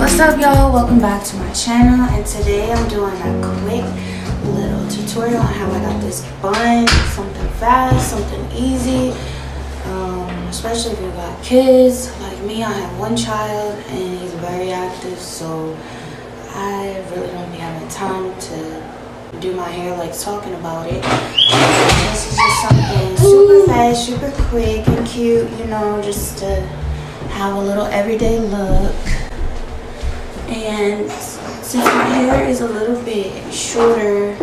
What's up, y'all? Welcome back to my channel, and today I'm doing a quick little tutorial on how I got this bun. Something fast, something easy, especially if you got kids like me. I have one child and he's very active, so I really don't be having time to do my hair like talking about it. This is just something super fast, super quick and cute, you know, just to have a little everyday look. And since my hair is a little bit shorter,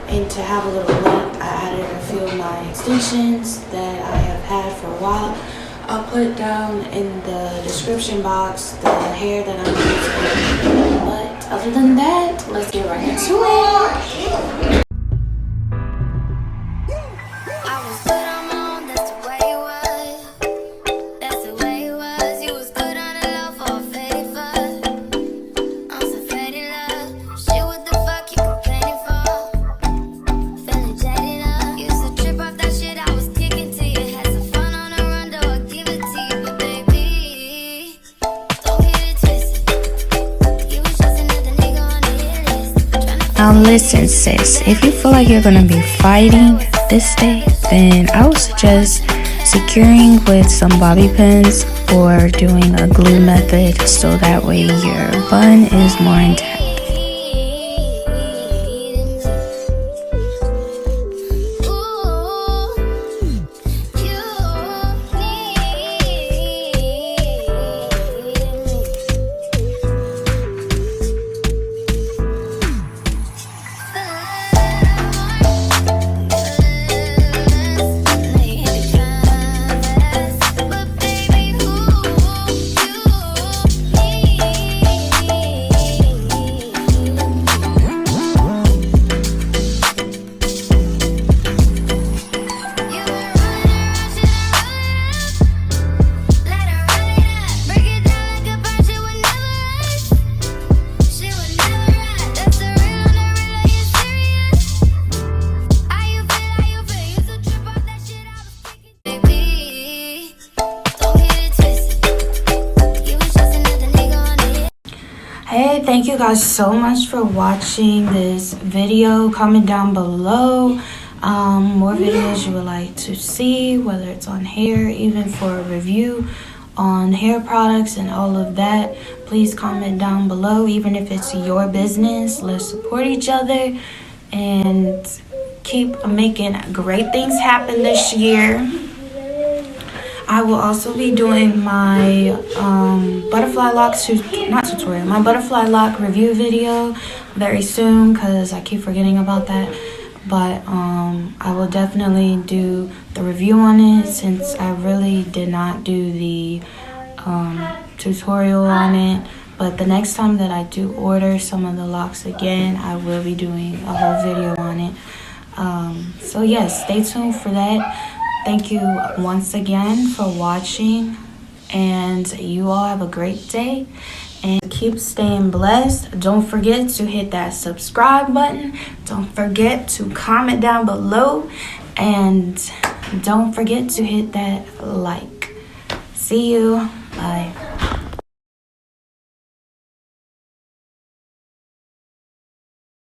and to have a little length, I added a few of my extensions that I have had for a while. I'll put down in the description box the hair that I'm using. But other than that, let's get right into it. Now listen, sis, if you feel like you're going to be fighting this day, then I would suggest securing with some bobby pins or doing a glue method so that way your bun is more intact. Hey, thank you guys so much for watching this video. Comment down below more videos you would like to see, whether it's on hair, even for a review on hair products and all of that. Please comment down below, even if it's your business. Let's support each other and keep making great things happen this year. I will also be doing my butterfly locks my butterfly lock review video very soon, because I keep forgetting about that. But I will definitely do the review on it, since I really did not do the tutorial on it. But the next time that I do order some of the locks again, I will be doing a whole video on it. So yes, stay tuned for that. Thank you once again for watching, and you all have a great day and keep staying blessed. Don't forget to hit that subscribe button. Don't forget to comment down below, and don't forget to hit that like. See you. Bye.